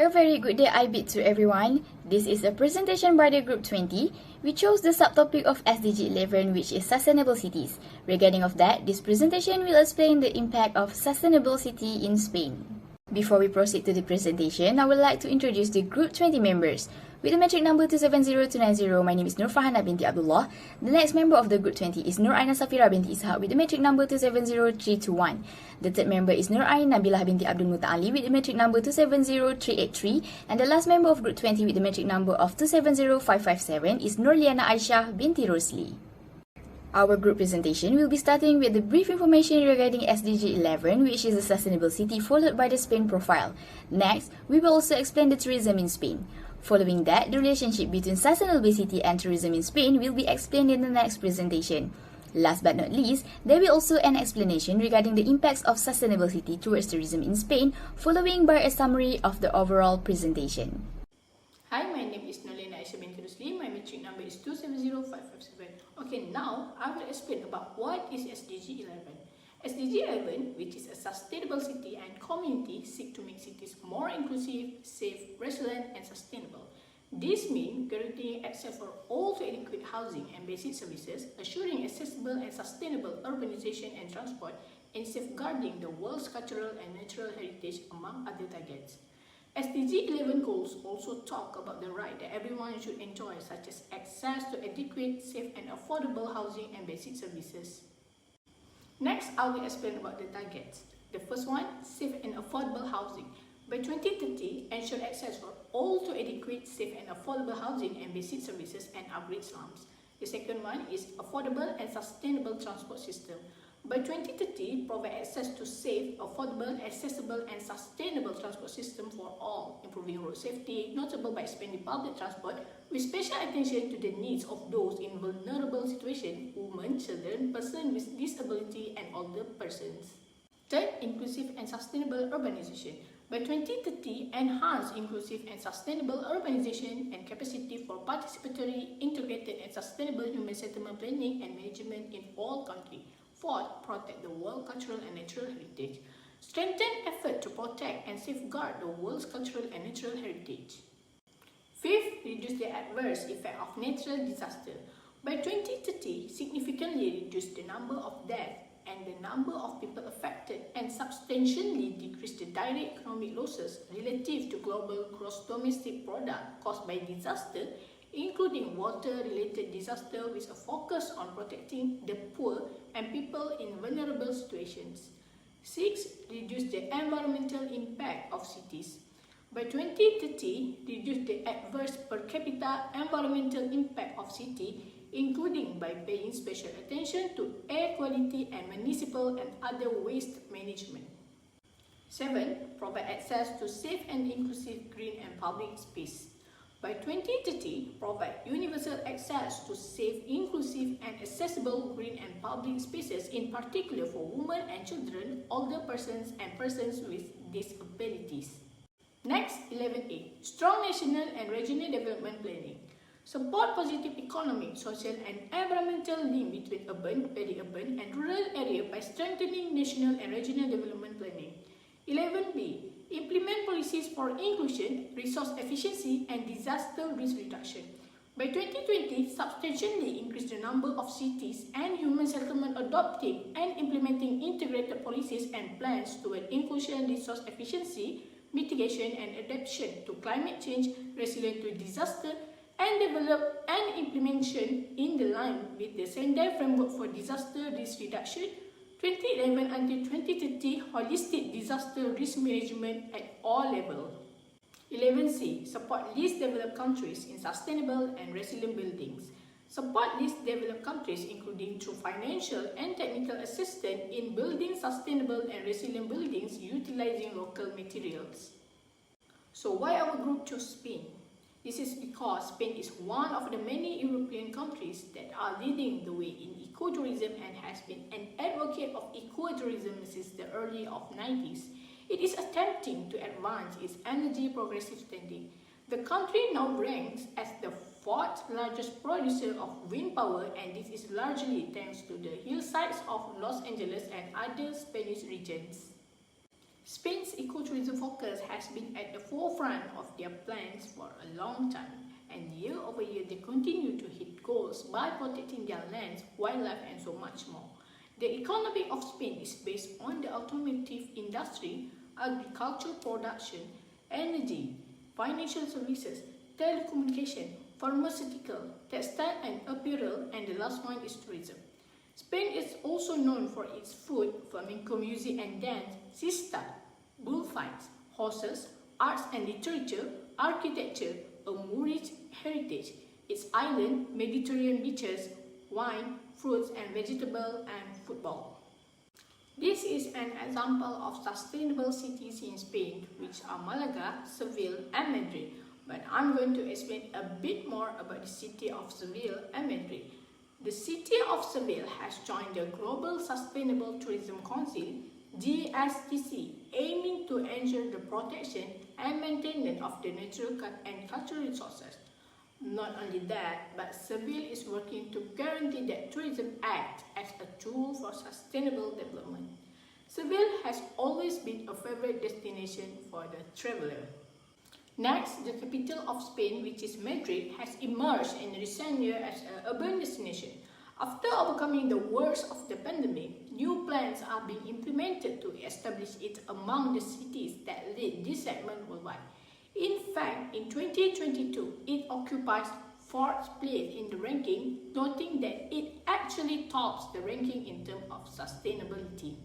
A very good day I bid to everyone. This is a presentation by the Group 20. We chose the subtopic of SDG 11, which is Sustainable Cities. Regarding of that, this presentation will explain the impact of sustainable city in Spain. Before we proceed to the presentation, I would like to introduce the Group 20 members. With the metric number 270290, my name is Nur Fahana binti Abdullah. The next member of the Group 20 is Nur Aina Safira binti Ishaq with the metric number 270321. The third member is Nur Ain Nabilah binti Abdul Muta'ali with the metric number 270383. And the last member of Group 20 with the metric number of 270557 is Nur Liana Aisyah binti Rosli. Our group presentation will be starting with the brief information regarding SDG 11, which is a sustainable city, followed by the Spain profile. Next, we will also explain the tourism in Spain. Following that, the relationship between sustainable city and tourism in Spain will be explained in the next presentation. Last but not least, there will also an explanation regarding the impacts of sustainable city towards tourism in Spain, following by a summary of the overall presentation. Hi, my name is Nolena Aisyah binti Rusli. My metric number is 270557. Okay, now I will explain about what is SDG 11. SDG 11, which is a sustainable city and community, seek to make cities more inclusive, safe, resilient, and sustainable. This means guaranteeing access for all to adequate housing and basic services, assuring accessible and sustainable urbanization and transport, and safeguarding the world's cultural and natural heritage, among other targets. SDG 11 goals also talk about the right that everyone should enjoy, such as access to adequate, safe, and affordable housing and basic services. Next, I will explain about the targets. The first one, safe and affordable housing. By 2030, ensure access for all to adequate, safe, and affordable housing and basic services and upgrade slums. The second one is affordable and sustainable transport system. By 2030, provide access to safe, affordable, accessible, and sustainable transport system for all, improving road safety, notable by expanding public transport, with special attention to the needs of those in vulnerable situations, women, children, persons with disability, and older persons. Third, inclusive and sustainable urbanization. By 2030, enhance inclusive and sustainable urbanization and capacity for participatory, integrated, and sustainable human settlement planning and management in all countries. Fourth, protect the world cultural and natural heritage. Strengthen effort to protect and safeguard the world's cultural and natural heritage. Fifth, reduce the adverse effect of natural disaster. By 2030, significantly reduce the number of deaths and the number of people affected and substantially decrease the direct economic losses relative to global gross domestic product caused by disaster, including water-related disaster with a focus on protecting the poor and people in vulnerable situations. 6. Reduce the environmental impact of cities. By 2030, reduce the adverse per capita environmental impact of city, including by paying special attention to air quality and municipal and other waste management. 7. Provide access to safe and inclusive green and public space. By 2030, provide universal access to safe, inclusive, and accessible green and public spaces, in particular for women and children, older persons, and persons with disabilities. Next, 11A. Strong national and regional development planning. Support positive economic, social, and environmental link between urban, peri-urban, and rural area by strengthening national and regional development planning. 11B. Implement policies for inclusion, resource efficiency, and disaster risk reduction. By 2020, substantially increase the number of cities and human settlement adopting and implementing integrated policies and plans toward inclusion, resource efficiency, mitigation, and adaptation to climate change, resilient to disaster, and develop and implementation in the line with the Sendai Framework for Disaster Risk Reduction 2011 until 2030 holistic disaster risk management at all levels. 11C. Support least developed countries in sustainable and resilient buildings. Support least developed countries including through financial and technical assistance in building sustainable and resilient buildings utilizing local materials. So why our group chose Spain? This is because Spain is one of the many European countries that are leading the way in ecotourism and has been an advocate of ecotourism since the early 90s. It is attempting to advance its energy progressive standing. The country now ranks as the fourth largest producer of wind power, and this is largely thanks to the hillsides of Los Angeles and other Spanish regions. Spain's ecotourism focus has been at the forefront of their plans for a long time, and year over year they continue to hit goals by protecting their lands, wildlife and so much more. The economy of Spain is based on the automotive industry, agricultural production, energy, financial services, telecommunication, pharmaceutical, textile and apparel, and the last one is tourism. Spain is also known for its food, flamenco music and dance, siesta, bullfights, horses, arts and literature, architecture, a Moorish heritage, its island, Mediterranean beaches, wine, fruits and vegetables, and football. This is an example of sustainable cities in Spain, which are Malaga, Seville and Madrid. But I'm going to explain a bit more about the city of Seville and Madrid. The city of Seville has joined the Global Sustainable Tourism Council (GSTC), aiming to ensure the protection and maintenance of the natural and cultural resources. Not only that, but Seville is working to guarantee that tourism acts as a tool for sustainable development. Seville has always been a favorite destination for the traveler. Next, the capital of Spain, which is Madrid, has emerged in recent years as an urban destination. After overcoming the worst of the pandemic, new plans are being implemented to establish it among the cities that lead this segment worldwide. In fact, in 2022, it occupies 4th place in the ranking, noting that it actually tops the ranking in terms of sustainability.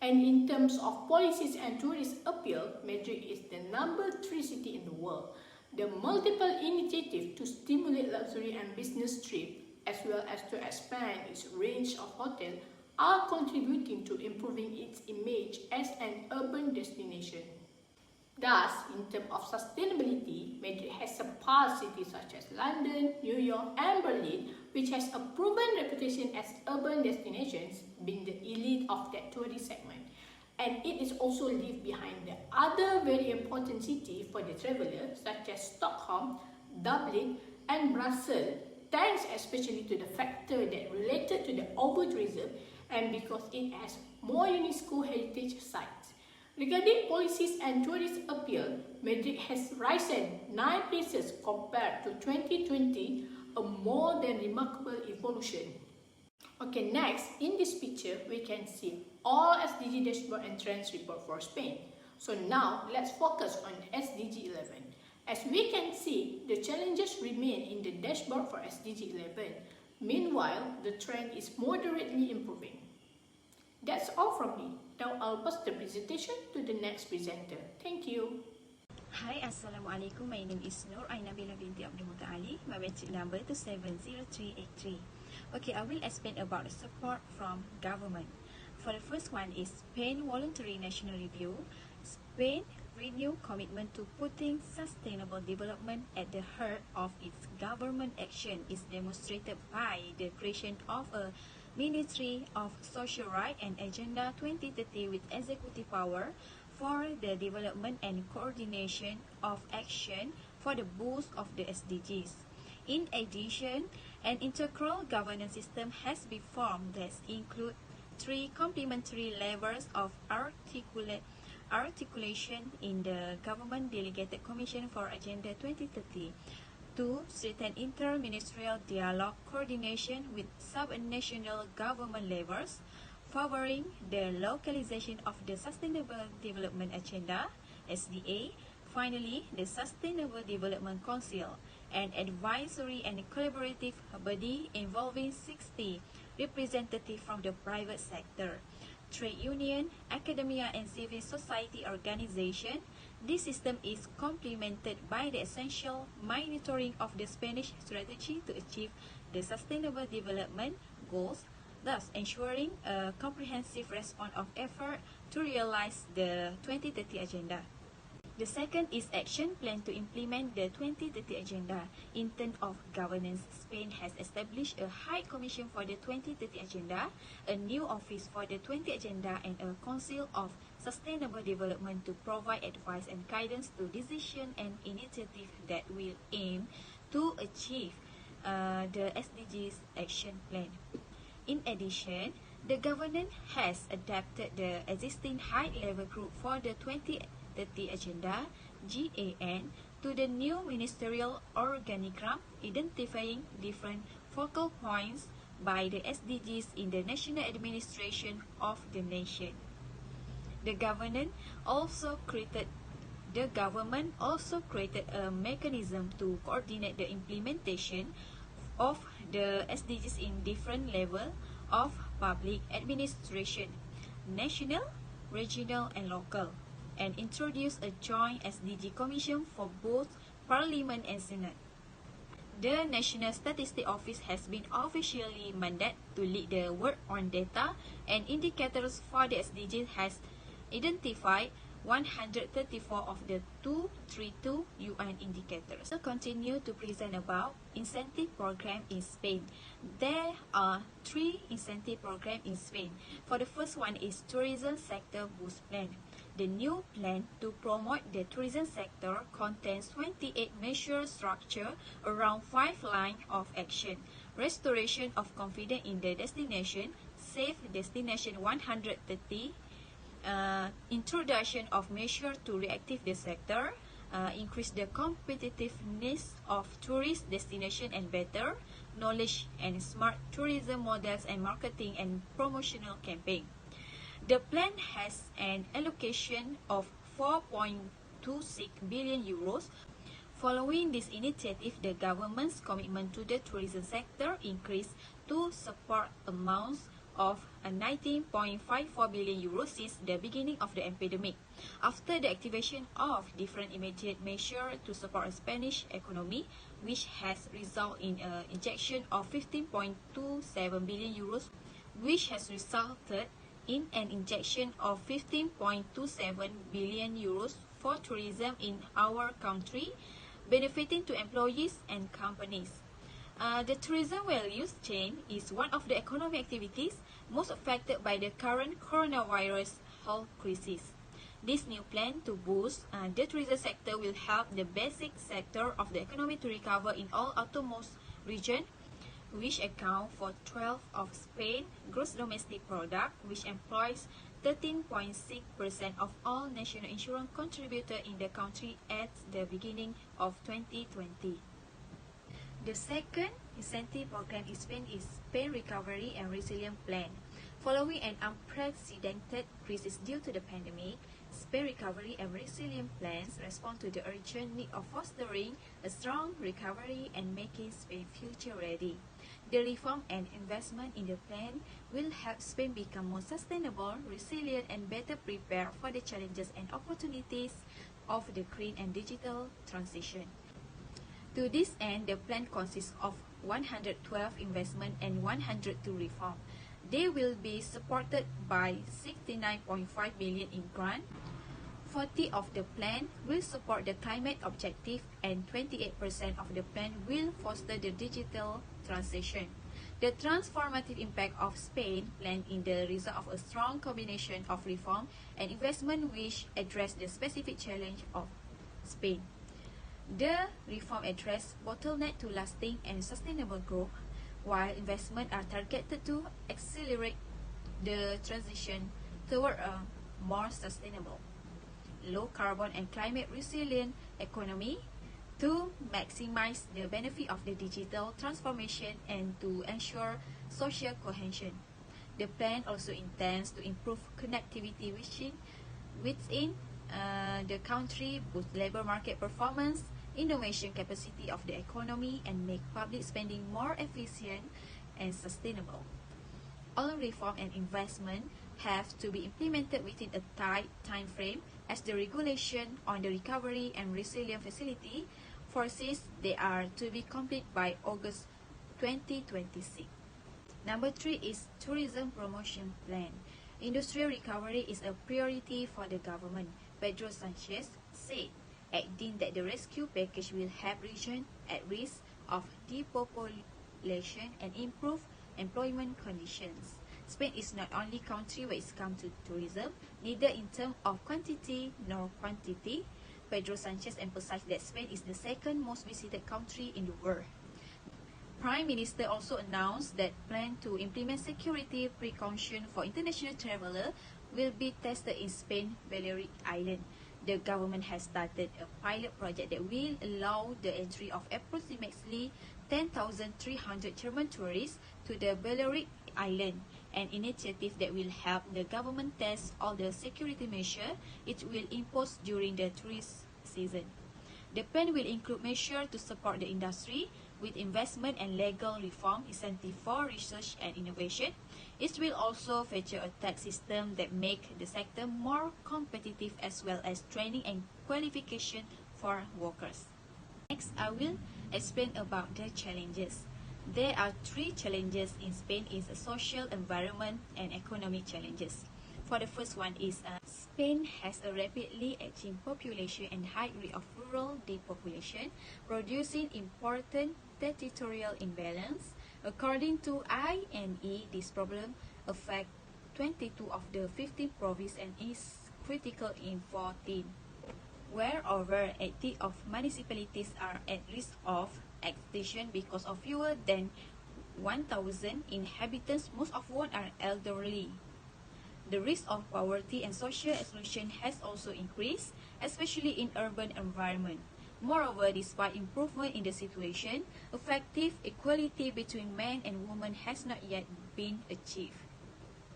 And in terms of policies and tourist appeal, Madrid is the number 3 city in the world. The multiple initiatives to stimulate luxury and business trips, as well as to expand its range of hotels, are contributing to improving its image as an urban destination. Thus, in terms of sustainability, Madrid has surpassed cities such as London, New York and Berlin, which has a proven reputation as urban destinations, being the elite of that tourist segment. And it is also left behind the other very important cities for the traveller, such as Stockholm, Dublin and Brussels, thanks especially to the factor that related to the over-tourism and because it has more UNESCO heritage sites. Regarding policies and tourist appeal, Madrid has risen 9 places compared to 2020, a more than remarkable evolution. Okay, next, in this picture, we can see all SDG dashboard and trends report for Spain. So now, let's focus on SDG 11. As we can see, the challenges remain in the dashboard for SDG 11. Meanwhile, the trend is moderately improving. That's all from me. Now I'll pass the presentation to the next presenter. Thank you. Hi, Assalamualaikum. My name is Nur Ainabila binti Abdul Mutali. My metric number is 70383. Okay, I will explain about the support from government. For the first one is Spain Voluntary National Review. Spain renew commitment to putting sustainable development at the heart of its government action is demonstrated by the creation of a Ministry of Social Rights and Agenda 2030 with executive power for the development and coordination of action for the boost of the SDGs. In addition, an integral governance system has been formed that includes 3 complementary levels of articulation in the Government Delegated Commission for Agenda 2030 to strengthen inter-ministerial dialogue coordination with sub-national government levels, favoring the localization of the Sustainable Development Agenda, SDA. Finally, the Sustainable Development Council, an advisory and collaborative body involving 60 representatives from the private sector, trade union, academia and civil society organization. This system is complemented by the essential monitoring of the Spanish strategy to achieve the sustainable development goals, thus ensuring a comprehensive response of effort to realize the 2030 agenda. The second is action plan to implement the 2030 agenda. In terms of governance, Spain has established a High Commission for the 2030 agenda, a new office for the 20 agenda, and a Council of Sustainable Development to provide advice and guidance to decisions and initiatives that will aim to achieve the SDGs action plan. In addition, The government has adapted the existing high-level group for the 2030 Agenda (GAN) to the new ministerial organigram, identifying different focal points by the SDGs in the national administration of the nation. The government also created a mechanism to coordinate the implementation of the SDGs in different levels of public administration, national, regional, and local, and introduce a joint SDG commission for both Parliament and Senate. The National Statistics Office has been officially mandated to lead the work on data and indicators for the SDGs, has identified 134 of the 232 UN indicators. We'll continue to present about incentive program in Spain. There are 3 incentive programs in Spain. For the first one is Tourism Sector Boost Plan. The new plan to promote the tourism sector contains 28 measures structured around 5 lines of action: restoration of confidence in the destination, safe destination 130, introduction of measures to reactivate the sector, increase the competitiveness of tourist destination, and better knowledge and smart tourism models and marketing and promotional campaign. The plan has an allocation of 4.26 billion euros. Following this initiative, the government's commitment to the tourism sector increased to support amounts of 19.54 billion euros since the beginning of the epidemic. After the activation of different immediate measures to support the Spanish economy, which has resulted in an injection of 15.27 billion euros, which has resulted in an injection of 15.27 billion euros for tourism in our country, benefiting to employees and companies. The tourism value chain is one of the economic activities most affected by the current coronavirus health crisis. This new plan to boost the tourism sector will help the basic sector of the economy to recover in all outermost regions, which account for 12% of Spain's gross domestic product, which employs 13.6% of all national insurance contributors in the country at the beginning of 2020. The second incentive program in Spain is Spain Recovery and Resilience Plan. Following an unprecedented crisis due to the pandemic, Spain Recovery and Resilience Plans respond to the urgent need of fostering a strong recovery and making Spain future ready. The reform and investment in the plan will help Spain become more sustainable, resilient, and better prepared for the challenges and opportunities of the green and digital transition. To this end, the plan consists of 112 investment and 102 reform. They will be supported by 69.5 billion in grant. 40 of the plan will support the climate objective and 28% of the plan will foster the digital transition. The transformative impact of Spain plan is the result of a strong combination of reform and investment which address the specific challenge of Spain. The reform address bottleneck to lasting and sustainable growth, while investment are targeted to accelerate the transition toward a more sustainable, low carbon and climate resilient economy, to maximize the benefit of the digital transformation and to ensure social cohesion. The plan also intends to improve connectivity within the country, boost labor market performance, innovation capacity of the economy, and make public spending more efficient and sustainable. All reform and investment have to be implemented within a tight time frame, as the regulation on the Recovery and Resilience Facility foresees they are to be complete by August 2026. Number 3 is Tourism Promotion Plan. Industrial recovery is a priority for the government, Pedro Sanchez said, adding that the rescue package will help regions at risk of depopulation and improve employment conditions. Spain is not only country when it comes to tourism, neither in terms of quantity nor quantity. Pedro Sanchez emphasized that Spain is the second most visited country in the world. Prime Minister also announced that plan to implement security precaution for international travelers will be tested in Spain, Balearic Island. The government has started a pilot project that will allow the entry of approximately 10,300 German tourists to the Balearic Island, an initiative that will help the government test all the security measures it will impose during the tourist season. The plan will include measures to support the industry with investment and legal reform incentive for research and innovation. It will also feature a tax system that make the sector more competitive as well as training and qualification for workers. Next, I will explain about the challenges. There are three challenges in Spain: is social, environment, and economic challenges. For the first one is Spain has a rapidly aging population and high rate of rural depopulation, producing important territorial imbalance. According to INE, this problem affects 22 of the 15 provinces and is critical in 14. Where over 80 of municipalities are at risk of extinction because of fewer than 1,000 inhabitants, most of whom are elderly. The risk of poverty and social exclusion has also increased, especially in urban environment. Moreover, despite improvement in the situation, effective equality between men and women has not yet been achieved.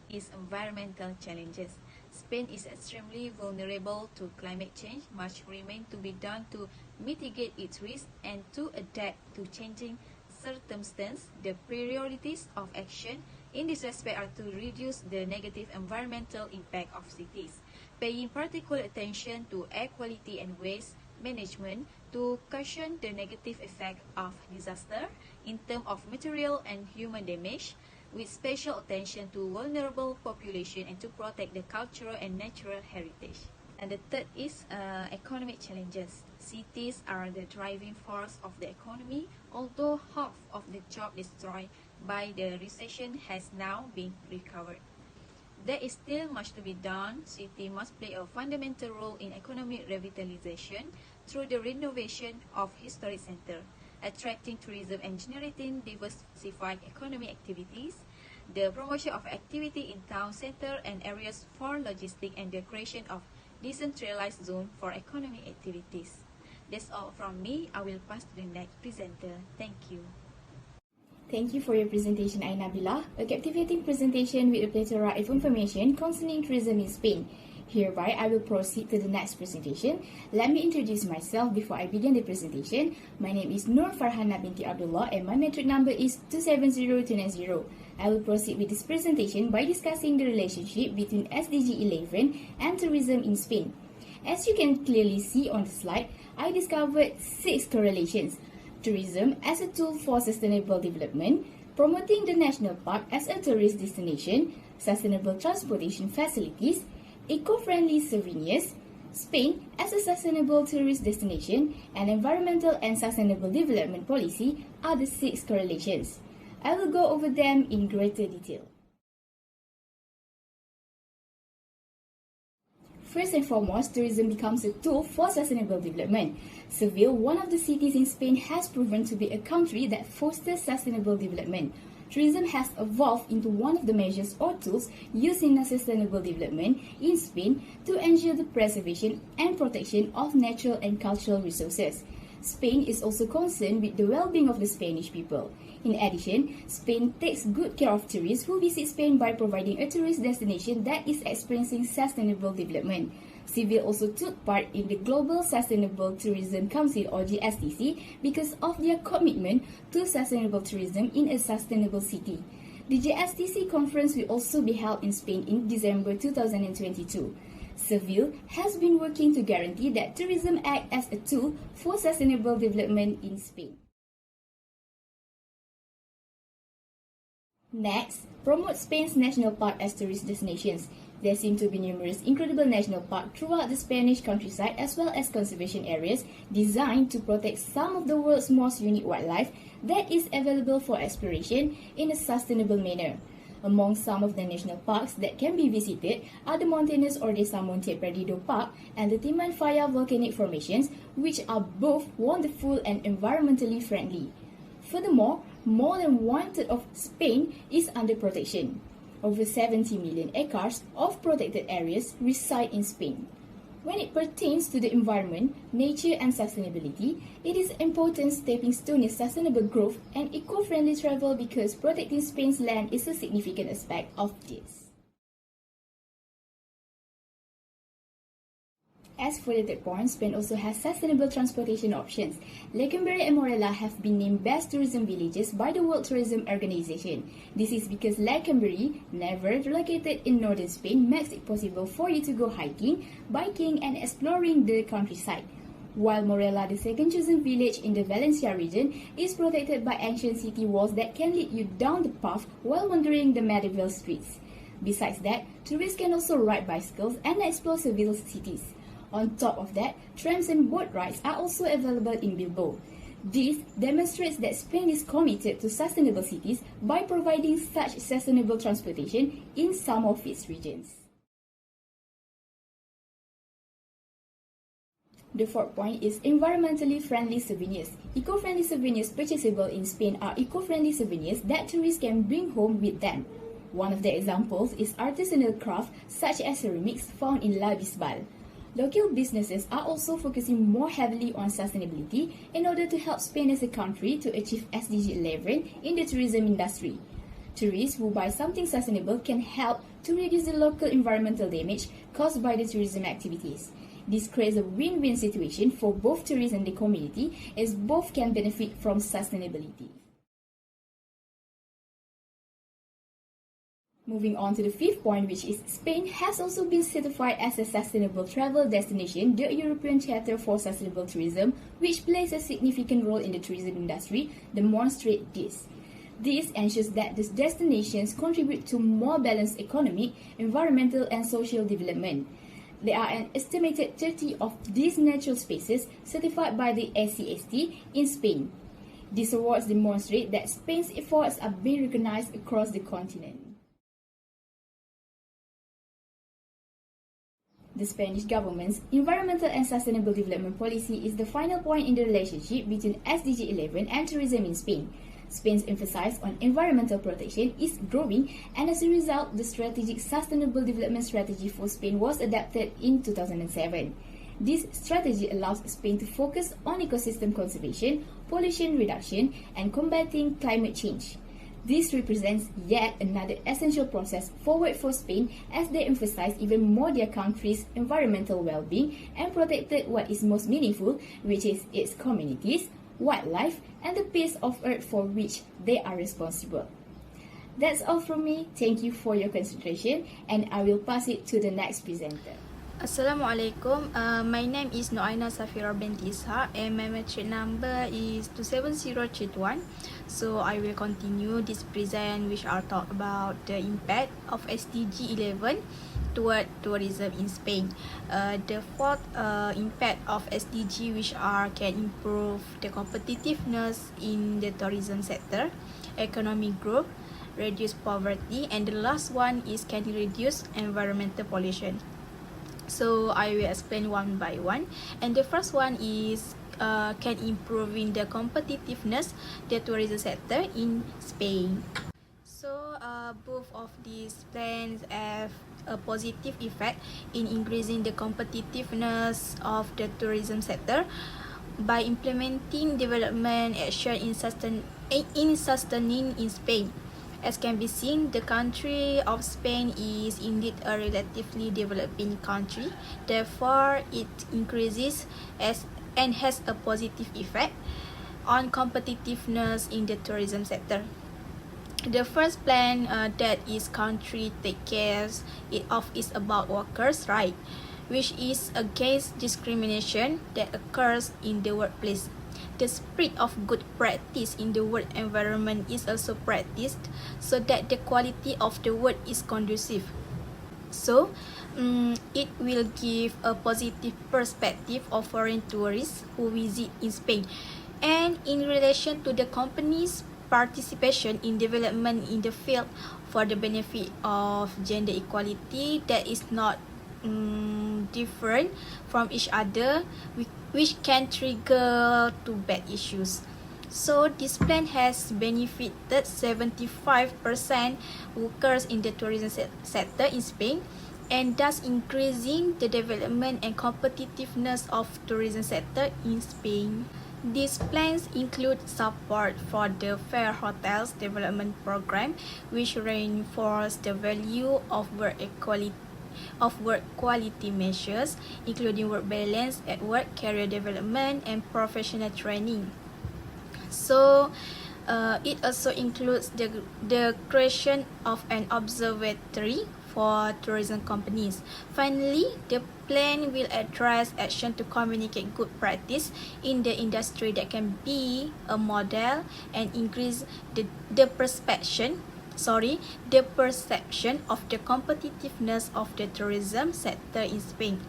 Is environmental challenges. Spain is extremely vulnerable to climate change. Much remains to be done to mitigate its risk and to adapt to changing circumstances. The priorities of action in this respect are to reduce the negative environmental impact of cities, paying particular attention to air quality and waste management to cushion the negative effect of disaster in terms of material and human damage, with special attention to vulnerable population and to protect the cultural and natural heritage. And the third is economic challenges. Cities are the driving force of the economy, although half of the job destroyed by the recession has now been recovered. There is still much to be done. Cities must play a fundamental role in economic revitalization through the renovation of historic centers, attracting tourism and generating diversified economic activities, the promotion of activity in town center and areas for logistics, and the creation of decentralized zone for economic activities. That's all from me. I will pass to the next presenter. Thank you. Thank you for your presentation, Ainabila, a captivating presentation with a plethora of information concerning tourism in Spain. Hereby, I will proceed to the next presentation. Let me introduce myself before I begin the presentation. My name is Nur Farhana binti Abdullah and my metric number is 270290. I will proceed with this presentation by discussing the relationship between SDG 11 and tourism in Spain. As you can clearly see on the slide, I discovered 6 correlations. Tourism as a tool for sustainable development, promoting the national park as a tourist destination, sustainable transportation facilities, eco-friendly souvenirs, Spain as a sustainable tourist destination, and environmental and sustainable development policy are the 6 correlations. I will go over them in greater detail. First and foremost, tourism becomes a tool for sustainable development. Seville, one of the cities in Spain, has proven to be a country that fosters sustainable development. Tourism has evolved into one of the measures or tools used in sustainable development in Spain to ensure the preservation and protection of natural and cultural resources. Spain is also concerned with the well-being of the Spanish people. In addition, Spain takes good care of tourists who visit Spain by providing a tourist destination that is experiencing sustainable development. Seville also took part in the Global Sustainable Tourism Council or GSTC because of their commitment to sustainable tourism in a sustainable city. The GSTC conference will also be held in Spain in December 2022. Seville has been working to guarantee that tourism acts as a tool for sustainable development in Spain. Next, promote Spain's national park as tourist destinations. There seem to be numerous incredible national parks throughout the Spanish countryside as well as conservation areas designed to protect some of the world's most unique wildlife that is available for exploration in a sustainable manner. Among some of the national parks that can be visited are the Montañas or Desa Monte Perdido Park and the Timanfaya volcanic formations, which are both wonderful and environmentally friendly. Furthermore, more than one-third of Spain is under protection. Over 70 million acres of protected areas reside in Spain. When it pertains to the environment, nature and sustainability, it is an important stepping stone in sustainable growth and eco-friendly travel because protecting Spain's land is a significant aspect of this. As for the third point, Spain also has sustainable transportation options. Lecumberri and Morella have been named best tourism villages by the World Tourism Organization. This is because Lecumberri, never located in northern Spain, makes it possible for you to go hiking, biking and exploring the countryside. While Morella, the second chosen village in the Valencia region, is protected by ancient city walls that can lead you down the path while wandering the medieval streets. Besides that, tourists can also ride bicycles and explore Seville cities. On top of that, trams and boat rides are also available in Bilbao. This demonstrates that Spain is committed to sustainable cities by providing such sustainable transportation in some of its regions. The fourth point is environmentally friendly souvenirs. Eco-friendly souvenirs purchasable in Spain are eco-friendly souvenirs that tourists can bring home with them. One of the examples is artisanal craft such as ceramics found in La Bisbal. Local businesses are also focusing more heavily on sustainability in order to help Spain as a country to achieve SDG 11 in the tourism industry. Tourists who buy something sustainable can help to reduce the local environmental damage caused by the tourism activities. This creates a win-win situation for both tourists and the community, as both can benefit from sustainability. Moving on to the fifth point, which is Spain has also been certified as a sustainable travel destination, the European Charter for Sustainable Tourism, which plays a significant role in the tourism industry, demonstrate this. This ensures that these destinations contribute to more balanced economic, environmental and social development. There are an estimated 30 of these natural spaces certified by the ACST in Spain. These awards demonstrate that Spain's efforts are being recognized across the continent. The Spanish government's environmental and sustainable development policy is the final point in the relationship between SDG 11 and tourism in Spain. Spain's emphasis on environmental protection is growing, and as a result, the Strategic Sustainable Development Strategy for Spain was adopted in 2007. This strategy allows Spain to focus on ecosystem conservation, pollution reduction, and combating climate change. This represents yet another essential process forward for Spain as they emphasize even more their country's environmental well-being and protected what is most meaningful, which is its communities, wildlife, and the piece of earth for which they are responsible. That's all from me. Thank you for your consideration, and I will pass it to the next presenter. Assalamualaikum. My name is Noaina Safira binti Ishaq and my matric number is 27031. So I will continue this present which I'll talk about the impact of SDG 11 toward tourism in Spain. The fourth impact of SDG which can improve the competitiveness in the tourism sector, economic growth, reduce poverty, and the last one is can reduce environmental pollution. So I will explain one by one, and the first one is can improving the competitiveness the tourism sector in Spain. So both of these plans have a positive effect in increasing the competitiveness of the tourism sector by implementing development action in sustaining in Spain. As can be seen, the country of Spain is indeed a relatively developing country. Therefore, it increases and has a positive effect on competitiveness in the tourism sector. The first plan that is country take care of is about workers' right, which is against discrimination that occurs in the workplace. The spirit of good practice in the work environment is also practiced so that the quality of the work is conducive. So, it will give a positive perspective of foreign tourists who visit in Spain. And in relation to the company's participation in development in the field for the benefit of gender equality, that is not different from each other, which can trigger to bad issues. So this plan has benefited 75% workers in the tourism sector in Spain, and thus increasing the development and competitiveness of tourism sector in Spain. These plans include support for the Fair Hotels Development Program, which reinforces the value of work quality measures, including work balance at work, career development, and professional training. So, it also includes the creation of an observatory for tourism companies. Finally, the plan will address action to communicate good practice in the industry that can be a model and increase the perception of the competitiveness of the tourism sector in Spain.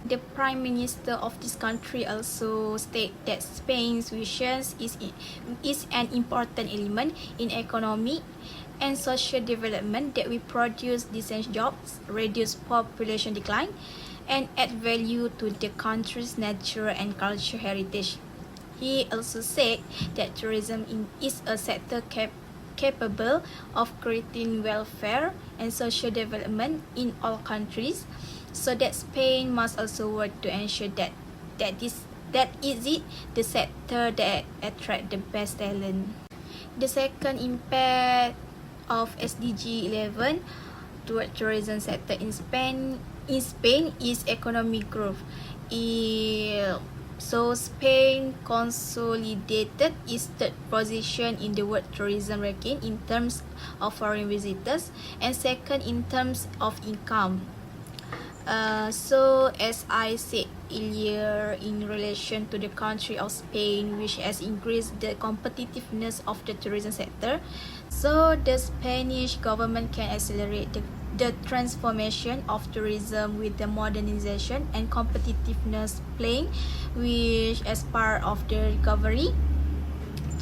The Prime Minister of this country also stated that Spain's vision is an important element in economic and social development that will produce decent jobs, reduce population decline, and add value to the country's natural and cultural heritage. He also said that tourism is a sector capable of creating welfare and social development in all countries, so that Spain must also work to ensure that is it the sector that attract the best talent. The second impact of SDG 11 toward tourism sector in Spain is economic growth. So Spain consolidated its third position in the world tourism ranking in terms of foreign visitors and second in terms of income. So as I said earlier, in relation to the country of Spain, which has increased the competitiveness of the tourism sector, so the Spanish government can accelerate the transformation of tourism with the modernization and competitiveness plan, which as part of the recovery,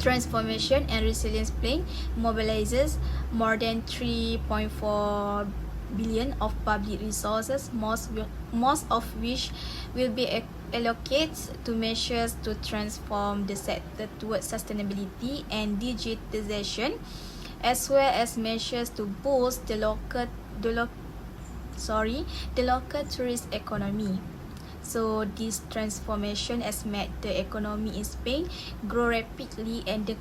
transformation and resilience plan mobilizes more than 3.4 billion of public resources, most of which will be allocated to measures to transform the sector towards sustainability and digitization, as well as measures to boost the local tourist economy. So this transformation has made the economy in Spain grow rapidly, and the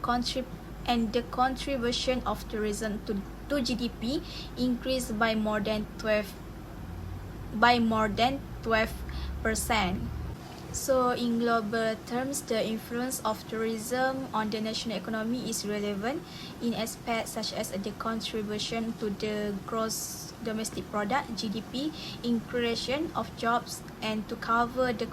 contribution of tourism to GDP increased by more than 12%. So in global terms, the influence of tourism on the national economy is relevant in aspects such as the contribution to the gross domestic product (GDP), in creation of jobs, and to cover the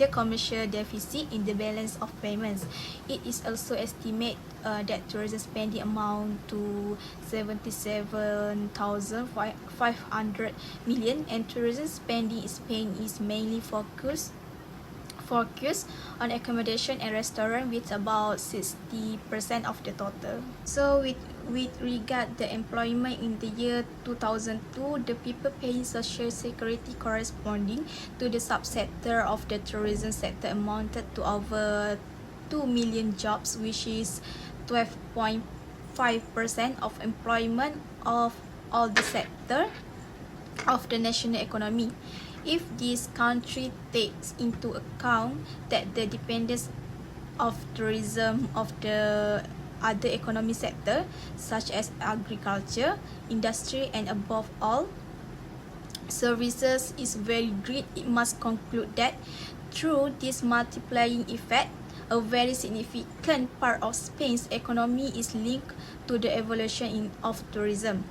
commercial deficit in the balance of payments. It is also estimated that tourism spending amount to 77,500 million, and tourism spending in Spain is mainly focused on accommodation and restaurant, with about 60% of the total. So with regard the employment in the year 2002, the people paying social security corresponding to the subsector of the tourism sector amounted to over 2 million jobs, which is 12.5% of employment of all the sector of the national economy. If this country takes into account that the dependence of tourism of the other economic sector, such as agriculture, industry, and above all, services, is very great, it must conclude that through this multiplying effect, a very significant part of Spain's economy is linked to the evolution of tourism.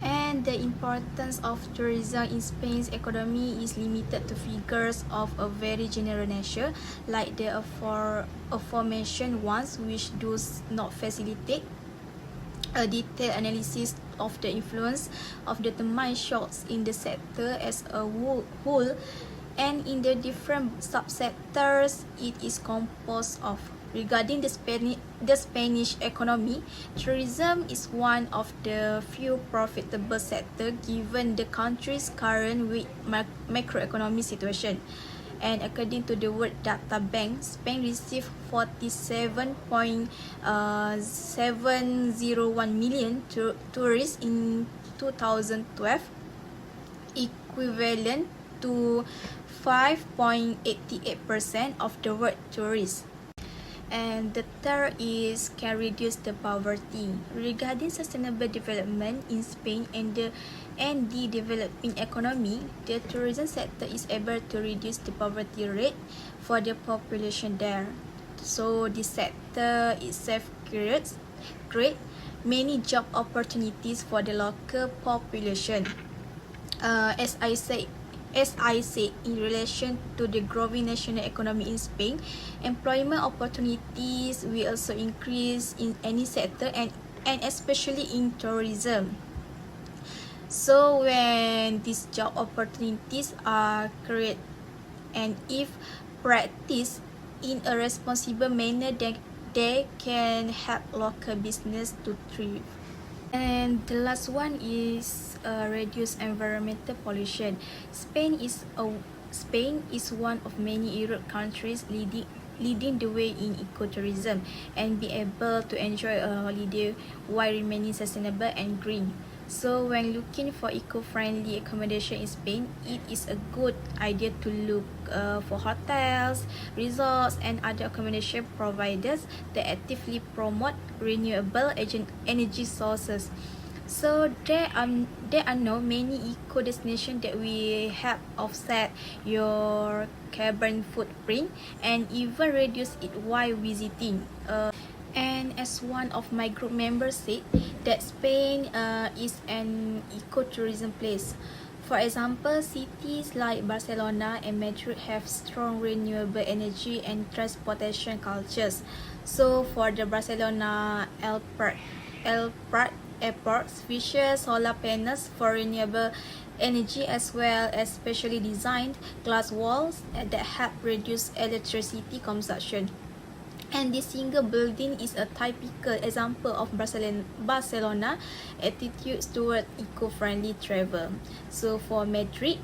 And the importance of tourism in Spain's economy is limited to figures of a very general nature, like the aforementioned ones, which does not facilitate a detailed analysis of the influence of determined shocks in the sector as a whole, and in the different subsectors it is composed of. Regarding the Spanish economy, tourism is one of the few profitable sectors given the country's current weak macroeconomic situation. And according to the World Data Bank, Spain received 47.701 million tourists in 2012, equivalent to 5.88% of the world tourists. And the third is can reduce the poverty. Regarding sustainable development in Spain and the developing economy, the tourism sector is able to reduce the poverty rate for the population there. So this sector itself create many job opportunities for the local population. As I said, in relation to the growing national economy in Spain, employment opportunities will also increase in any sector and especially in tourism. So when these job opportunities are created and if practiced in a responsible manner, then they can help local business to thrive. And the last one is reduce environmental pollution. Spain is one of many Europe countries leading the way in ecotourism and be able to enjoy a holiday while remaining sustainable and green. So when looking for eco-friendly accommodation in Spain, it is a good idea to look for hotels, resorts and other accommodation providers that actively promote renewable energy sources. So there are now many eco destinations that will help offset your carbon footprint and even reduce it while visiting. And as one of my group members said, that Spain is an ecotourism place. For example, cities like Barcelona and Madrid have strong renewable energy and transportation cultures. So for the Barcelona El Prat Airport features solar panels for renewable energy as well as specially designed glass walls that help reduce electricity consumption. And this single building is a typical example of Barcelona attitudes toward eco-friendly travel. So for Madrid,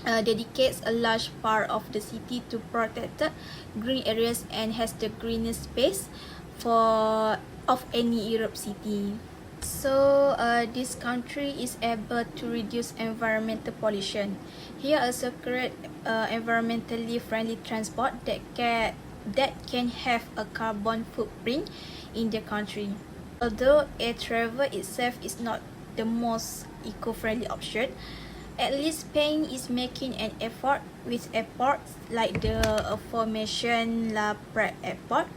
dedicates a large part of the city to protected green areas and has the greenest space of any Europe city. So this country is able to reduce environmental pollution. Here also create environmentally friendly transport that can have a carbon footprint in the country. Although air travel itself is not the most eco-friendly option, at least Spain is making an effort with airports like the aforementioned La Prat Airport.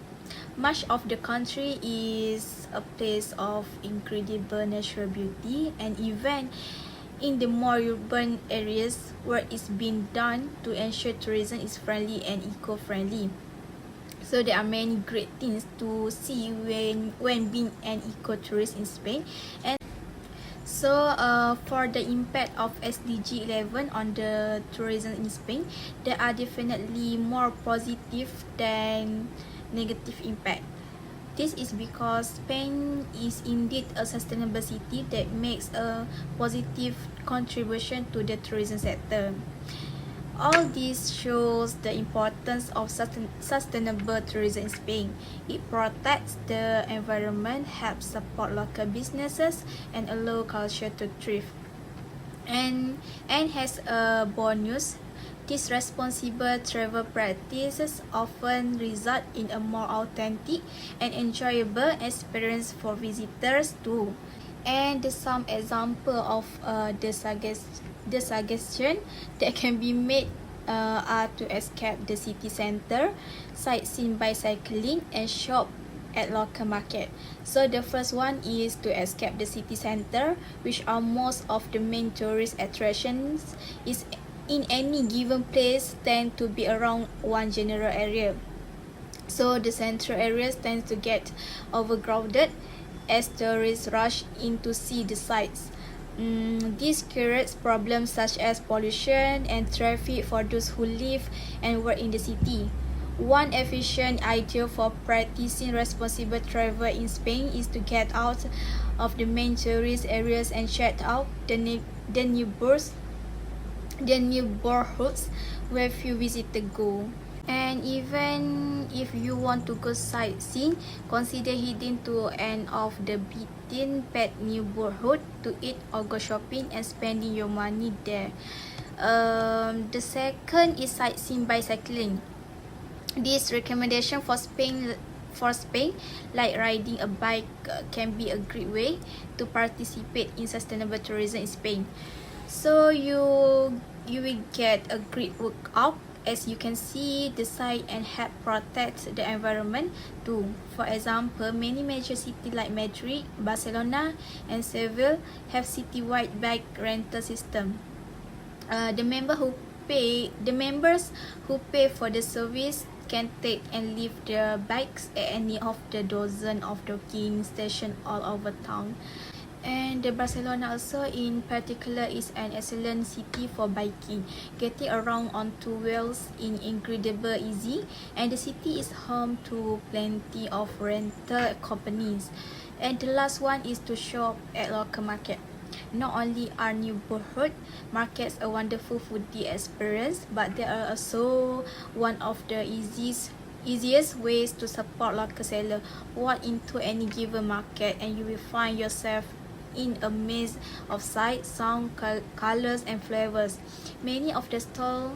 Much of the country is a place of incredible natural beauty, and even in the more urban areas, work is being done to ensure tourism is friendly and eco-friendly. So there are many great things to see when being an eco-tourist in Spain. And so for the impact of SDG 11 on the tourism in Spain, there are definitely more positive than negative impact. This is because Spain is indeed a sustainable city that makes a positive contribution to the tourism sector. All this shows the importance of sustainable tourism in Spain. It protects the environment, helps support local businesses, and allow culture to thrive. And has a bonus. These responsible travel practices often result in a more authentic and enjoyable experience for visitors too. And some example of the suggestion that can be made are to escape the city center, sightseeing by cycling, and shop at local market. So the first one is to escape the city center, which are most of the main tourist attractions is in any given place tend to be around one general area. So the central areas tend to get overcrowded as tourists rush in to see the sights. This creates problems such as pollution and traffic for those who live and work in the city. One efficient idea for practicing responsible travel in Spain is to get out of the main tourist areas and check out the neighborhoods where few visitors go. And even if you want to go sightseeing, consider heading to an of the beaten path neighborhood to eat or go shopping and spending your money there. The second is sightseeing by cycling. This recommendation for Spain, like riding a bike, can be a great way to participate in sustainable tourism in Spain. So you will get a great workout. As you can see, the site and help protect the environment too. For example, many major cities like Madrid, Barcelona, and Seville have citywide bike rental system. The members who pay for the service can take and leave their bikes at any of the dozen of docking stations all over town. And the Barcelona also in particular is an excellent city for biking. Getting around on two wheels is incredible easy, and the city is home to plenty of rental companies. And the last one is to shop at local market. Not only are neighborhood markets a wonderful foodie experience, but they are also one of the easiest ways to support local seller. Walk into any given market and you will find yourself in a maze of sights, sound, colors, and flavors. Many of the stall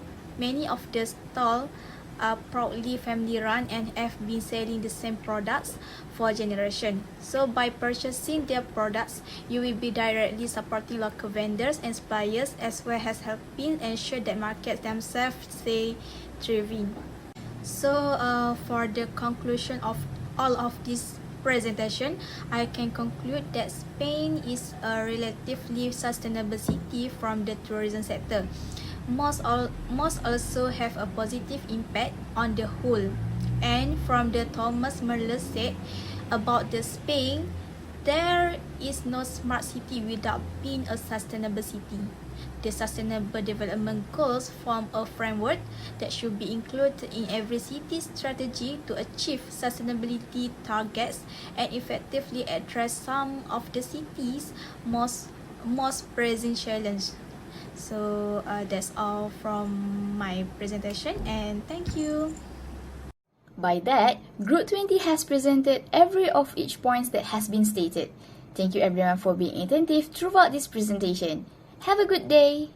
are proudly family run and have been selling the same products for generations. So by purchasing their products, you will be directly supporting local vendors and suppliers, as well as helping ensure that markets themselves stay thriving. So for the conclusion of all of this presentation, I can conclude that Spain is a relatively sustainable city from the tourism sector. Most also have a positive impact on the whole. And from the Thomas Muller said about the Spain, there is no smart city without being a sustainable city. The Sustainable Development Goals form a framework that should be included in every city's strategy to achieve sustainability targets and effectively address some of the city's most pressing challenges. So that's all from my presentation, and thank you. By that, Group 20 has presented every of each points that has been stated. Thank you everyone for being attentive throughout this presentation. Have a good day!